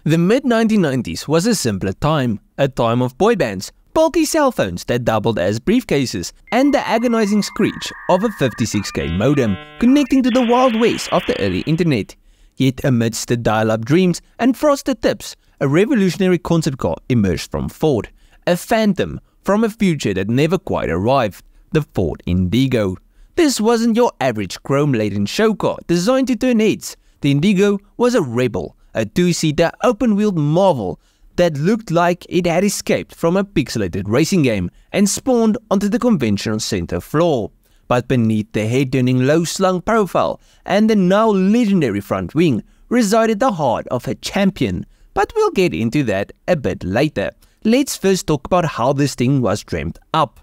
The mid-1990s was a simpler time, a time of boy bands, bulky cell phones that doubled as briefcases, and the agonizing screech of a 56K modem connecting to the wild west of the early internet. Yet amidst the dial-up dreams and frosted tips, a revolutionary concept car emerged from Ford, a phantom from a future that never quite arrived, the Ford Indigo. This wasn't your average chrome-laden show car designed to turn heads. The Indigo was a rebel, a two-seater open-wheeled marvel that looked like it had escaped from a pixelated racing game and spawned onto the conventional center floor. But beneath the head-turning low-slung profile and the now legendary front wing resided the heart of a champion. But we'll get into that a bit later. Let's first talk about how this thing was dreamt up.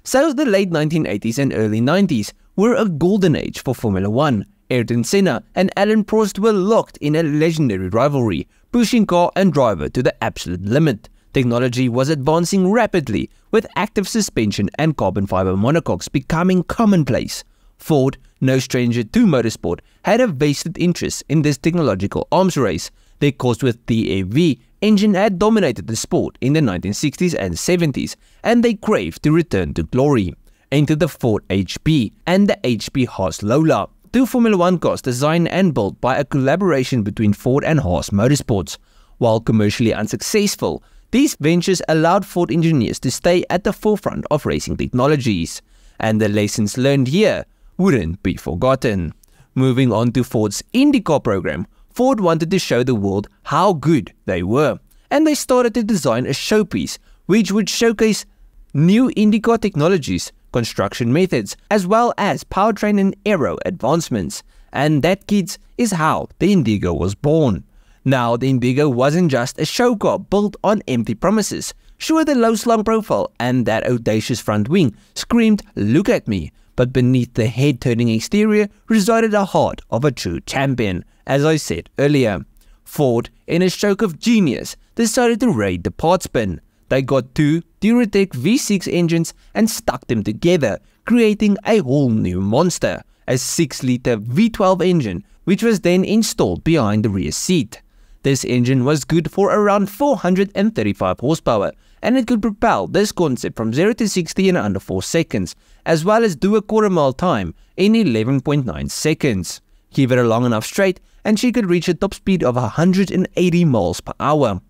So the late 1980s and early 90s were a golden age for Formula 1. Ayrton Senna and Alain Prost were locked in a legendary rivalry, pushing car and driver to the absolute limit. Technology was advancing rapidly, with active suspension and carbon fiber monocoques becoming commonplace. Ford, no stranger to motorsport, had a vested interest in this technological arms race. Their course with the EV engine had dominated the sport in the 1960s and 70s, and they craved to return to glory. Enter the Ford HP and the HP Haas Lola, two Formula 1 cars designed and built by a collaboration between Ford and Haas Motorsports. While commercially unsuccessful, these ventures allowed Ford engineers to stay at the forefront of racing technologies, and the lessons learned here wouldn't be forgotten. Moving on to Ford's IndyCar program, Ford wanted to show the world how good they were, and they started to design a showpiece which would showcase new IndyCar technologies, construction methods, as well as powertrain and aero advancements. And that, kids, is how the Indigo was born. Now, the Indigo wasn't just a show car built on empty promises. Sure, the low-slung profile and that audacious front wing screamed, "Look at me," but beneath the head-turning exterior resided the heart of a true champion, as I said earlier. Ford, in a stroke of genius, decided to raid the parts bin. They got two Duratec V6 engines and stuck them together, creating a whole new monster, a 6-liter V12 engine, which was then installed behind the rear seat. This engine was good for around 435 horsepower, and it could propel this concept from 0 to 60 in under 4 seconds, as well as do a quarter-mile time in 11.9 seconds. Give it a long enough straight, and she could reach a top speed of 180 miles per hour.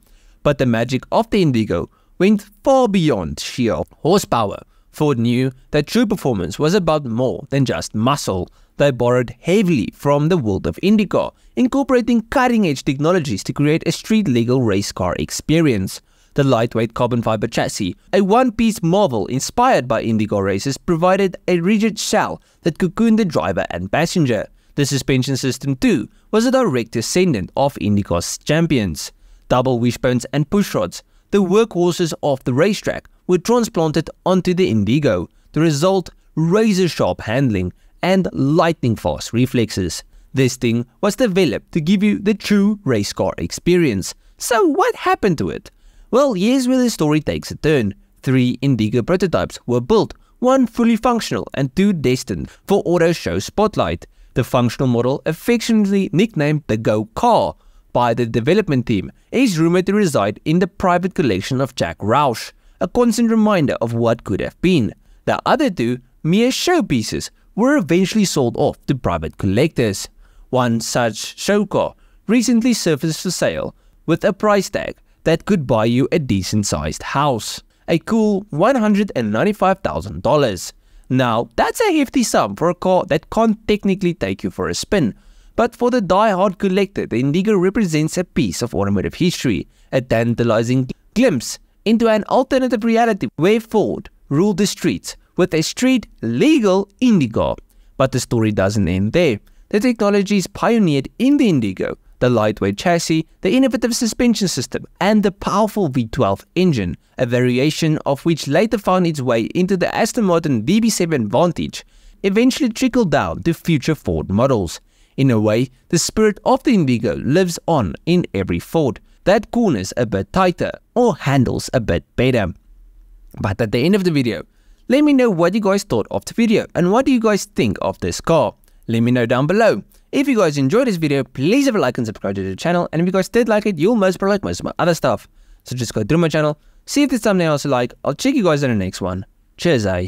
But the magic of the Indigo went far beyond sheer horsepower. Ford knew that true performance was about more than just muscle. They borrowed heavily from the world of IndyCar, incorporating cutting-edge technologies to create a street-legal race car experience. The lightweight carbon fiber chassis, a one-piece marvel inspired by IndyCar races, provided a rigid shell that cocooned the driver and passenger. The suspension system too was a direct descendant of IndyCar's champions. Double wishbones and pushrods, the workhorses of the racetrack, were transplanted onto the Indigo. The result, razor-sharp handling and lightning-fast reflexes. This thing was developed to give you the true race car experience. So what happened to it? Well, here's where the story takes a turn. 3 Indigo prototypes were built, 1 fully functional and 2 destined for auto show spotlight. The functional model, affectionately nicknamed the Go Car by the development team, is rumored to reside in the private collection of Jack Roush, a constant reminder of what could have been. The other 2, mere showpieces, were eventually sold off to private collectors. One such show car recently surfaced for sale with a price tag that could buy you a decent-sized house, a cool $195,000. Now, that's a hefty sum for a car that can't technically take you for a spin. But for the die-hard collector, the Indigo represents a piece of automotive history, a tantalizing glimpse into an alternative reality where Ford ruled the streets with a street-legal Indigo. But the story doesn't end there. The technologies pioneered in the Indigo, the lightweight chassis, the innovative suspension system, and the powerful V12 engine, a variation of which later found its way into the Aston Martin DB7 Vantage, eventually trickled down to future Ford models. In a way, the spirit of the Indigo lives on in every Ford that corners a bit tighter or handles a bit better. But at the end of the video, let me know what you guys thought of the video and what do you guys think of this car. Let me know down below. If you guys enjoyed this video, please have a like and subscribe to the channel. And if you guys did like it, you'll most probably like most of my other stuff. So just go through my channel, see if there's something else you like. I'll check you guys in the next one. Cheers, eh?